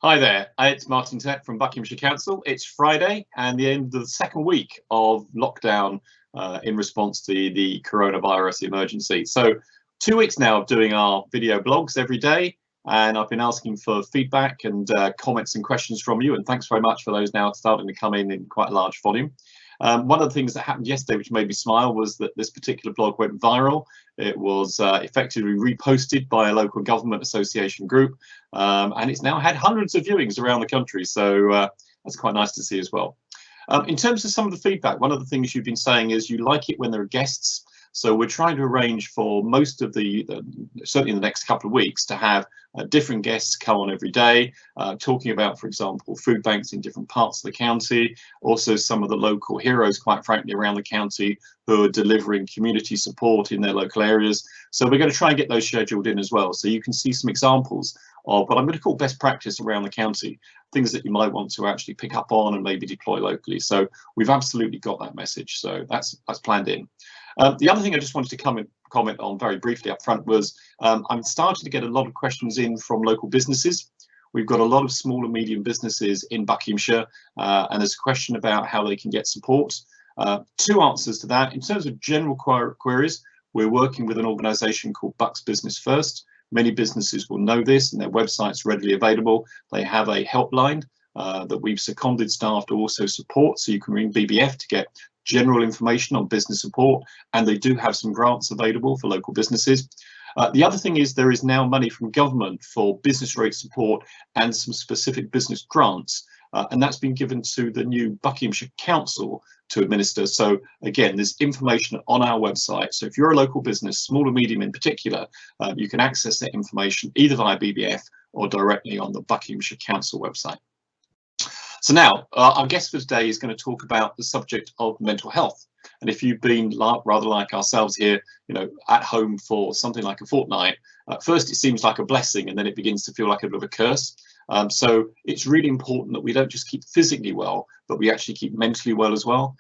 Hi there, it's Martin Tett from Buckinghamshire Council. It's Friday and the end of the second week of lockdown in response to the coronavirus emergency. So 2 weeks now of doing our video blogs every day, and I've been asking for feedback and comments and questions from you, and thanks very much for those now starting to come in quite a large volume. One of the things that happened yesterday which made me smile was that this particular blog went viral. It was effectively reposted by a local government association group, and it's now had hundreds of viewings around the country, so that's quite nice to see as well. In terms of some of the feedback, one of the things you've been saying is you like it when there are guests. So we're trying to arrange for most of certainly in the next couple of weeks, to have different guests come on every day, talking about, for example, food banks in different parts of the county, also some of the local heroes, quite frankly, around the county who are delivering community support in their local areas. So we're going to try and get those scheduled in as well. So you can see some examples of what I'm going to call best practice around the county, things that you might want to actually pick up on and maybe deploy locally. So we've absolutely got that message. So that's planned in. The other thing I just wanted to comment on very briefly up front was I'm starting to get a lot of questions in from local businesses. We've got a lot of small and medium businesses in Buckinghamshire, and there's a question about how they can get support. Two answers to that. In terms of general queries, we're working with an organisation called Bucks Business First. Many businesses will know this, and their website's readily available. They have a helpline that we've seconded staff to also support, so you can ring BBF to get general information on business support, and they do have some grants available for local businesses. The other thing is there is now money from government for business rate support and some specific business grants, and that's been given to the new Buckinghamshire Council to administer. So again, there's information on our website. So if you're a local business, small and medium in particular, you can access that information either via BBF or directly on the Buckinghamshire Council website. So now, our guest for today is going to talk about the subject of mental health. And if you've been rather like ourselves here, at home for something like a fortnight, at first it seems like a blessing, and then it begins to feel like a bit of a curse. So it's really important that we don't just keep physically well, but we actually keep mentally well as well.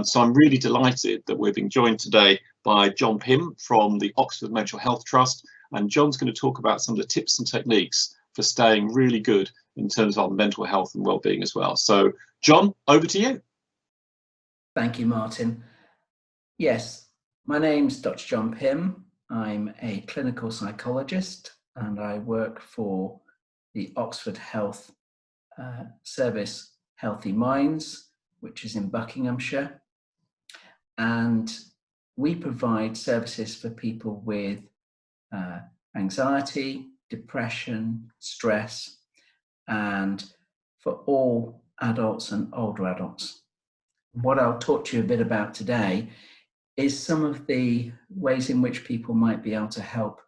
So I'm really delighted that we're being joined today by John Pimm from the Oxford Mental Health Trust. And John's going to talk about some of the tips and techniques for staying really good in terms of our mental health and well-being as well. So, John, over to you. Thank you, Martin. Yes, my name's Dr. John Pimm. I'm a clinical psychologist, and I work for the Oxford Health Service Healthy Minds, which is in Buckinghamshire. And we provide services for people with anxiety, depression, stress, and for all adults and older adults. What I'll talk to you a bit about today is some of the ways in which people might be able to help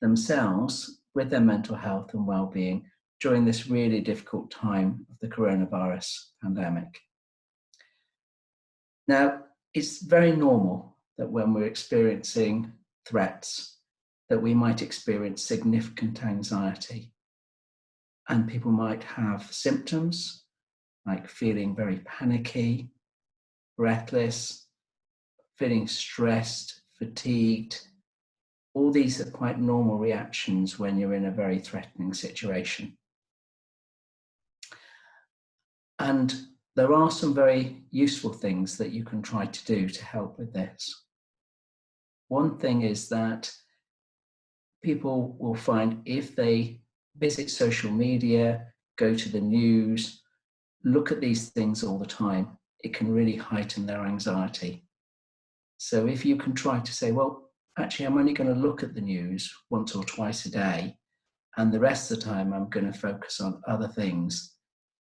themselves with their mental health and well-being during this really difficult time of the coronavirus pandemic. Now, it's very normal that when we're experiencing threats, that we might experience significant anxiety. And people might have symptoms like feeling very panicky, breathless, feeling stressed, fatigued. All these are quite normal reactions when you're in a very threatening situation. And there are some very useful things that you can try to do to help with this. One thing is that people will find if they visit social media, go to the news, look at these things all the time, it can really heighten their anxiety. So if you can try to say, well, actually, I'm only going to look at the news once or twice a day, and the rest of the time I'm going to focus on other things,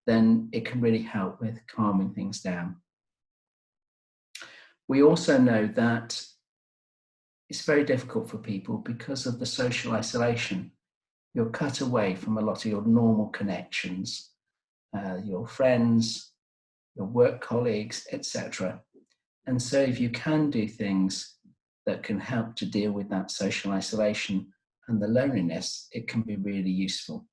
then it can really help with calming things down. We also know that it's very difficult for people because of the social isolation. You're cut away from a lot of your normal connections, your friends, your work colleagues, etc. And so if you can do things that can help to deal with that social isolation and the loneliness, it can be really useful.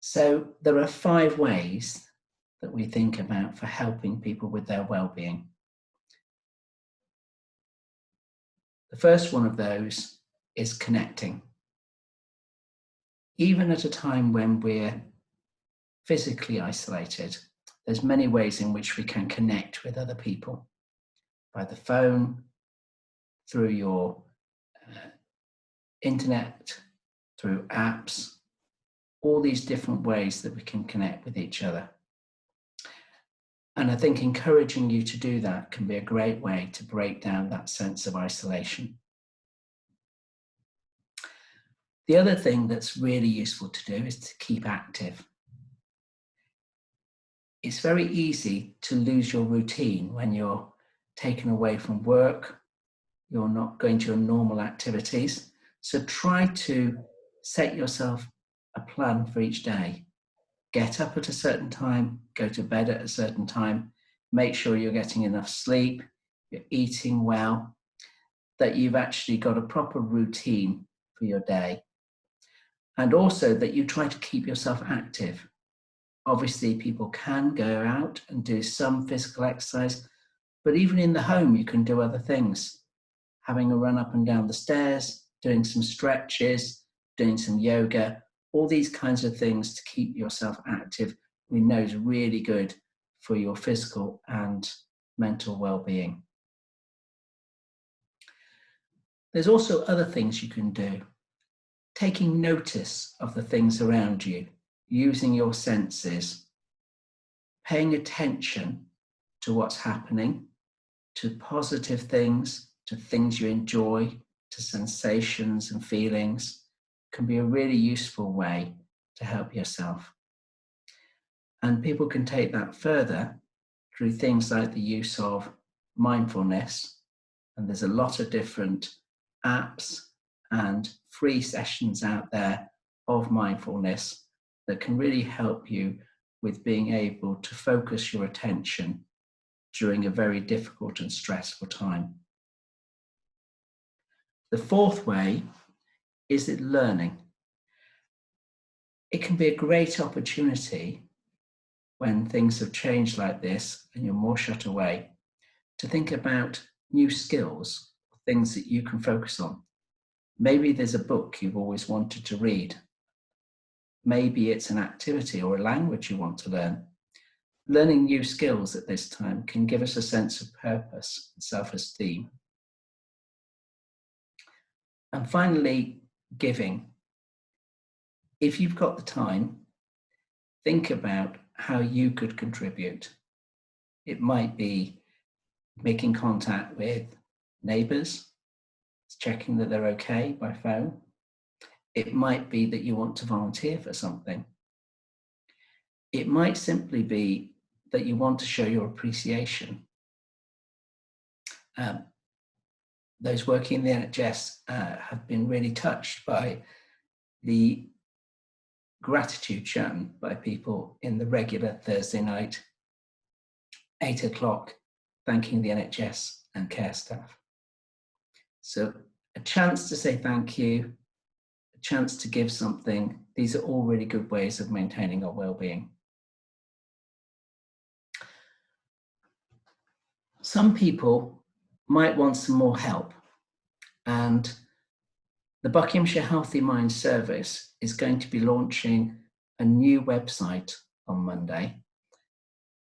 So there are 5 ways that we think about for helping people with their well-being. The first one of those is connecting. even at a time when we're physically isolated, there's many ways in which we can connect with other people, by the phone, through your internet, through apps, all these different ways that we can connect with each other. And I think encouraging you to do that can be a great way to break down that sense of isolation. The other thing that's really useful to do is to keep active. It's very easy to lose your routine when you're taken away from work, you're not going to your normal activities. So try to set yourself a plan for each day. Get up at a certain time, go to bed at a certain time, make sure you're getting enough sleep, you're eating well, that you've actually got a proper routine for your day. And also that you try to keep yourself active. Obviously, people can go out and do some physical exercise, but even in the home, you can do other things. Having a run up and down the stairs, doing some stretches, doing some yoga, all these kinds of things to keep yourself active, we know is really good for your physical and mental well-being. There's also other things you can do. Taking notice of the things around you, using your senses, paying attention to what's happening, to positive things, to things you enjoy, to sensations and feelings, can be a really useful way to help yourself. And people can take that further through things like the use of mindfulness. And there's a lot of different apps and free sessions out there of mindfulness that can really help you with being able to focus your attention during a very difficult and stressful time. The fourth way is that learning. It can be a great opportunity when things have changed like this and you're more shut away to think about new skills, things that you can focus on. Maybe there's a book you've always wanted to read. Maybe it's an activity or a language you want to learn. Learning new skills at this time can give us a sense of purpose and self-esteem. And finally, giving. If you've got the time, think about how you could contribute. It might be making contact with neighbours, checking that they're okay by phone. It might be that you want to volunteer for something. It might simply be that you want to show your appreciation. Those working in the NHS have been really touched by the gratitude shown by people in the regular Thursday night, 8 o'clock, thanking the NHS and care staff. So a chance to say thank you, a chance to give something. These are all really good ways of maintaining our well-being. Some people might want some more help, and the Buckinghamshire Healthy Mind Service is going to be launching a new website on Monday.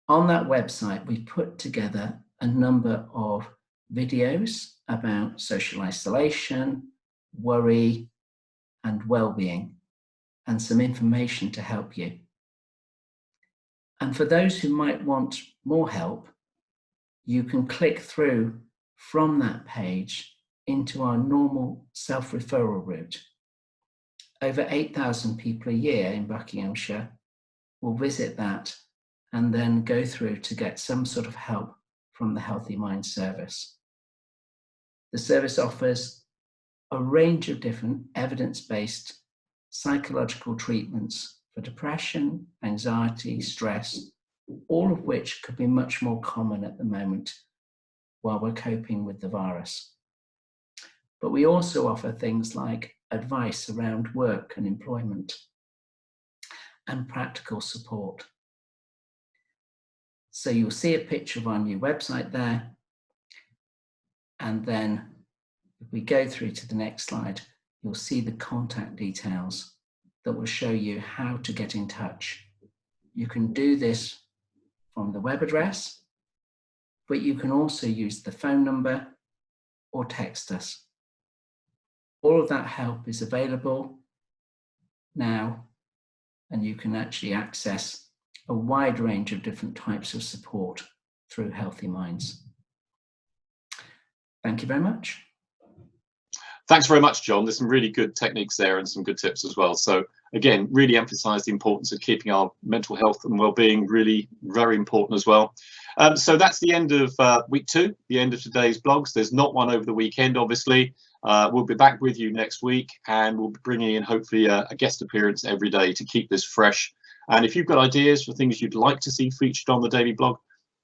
On that website, we've put together a number of videos about social isolation, worry, and well-being, and some information to help you. And for those who might want more help, you can click through from that page into our normal self-referral route. Over 8,000 people a year in Buckinghamshire will visit that and then go through to get some sort of help from the Healthy Mind Service. The service offers a range of different evidence-based psychological treatments for depression, anxiety, stress, all of which could be much more common at the moment while we're coping with the virus. But we also offer things like advice around work and employment and practical support. So you'll see a picture of our new website there. And then if we go through to the next slide, you'll see the contact details that will show you how to get in touch. You can do this from the web address, but you can also use the phone number or text us. All of that help is available now, and you can actually access a wide range of different types of support through Healthy Minds. Thank you very much. Thanks very much, John. There's some really good techniques there and some good tips as well. So again, really emphasize the importance of keeping our mental health and well-being really very important as well. So that's the end of week 2, the end of today's blogs. There's not one over the weekend, obviously. We'll be back with you next week, and we'll be bringing in hopefully a guest appearance every day to keep this fresh. And if you've got ideas for things you'd like to see featured on the daily blog,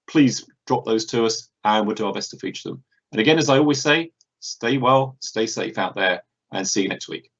please drop those to us and we'll do our best to feature them. And again, as I always say, stay well, stay safe out there, and see you next week.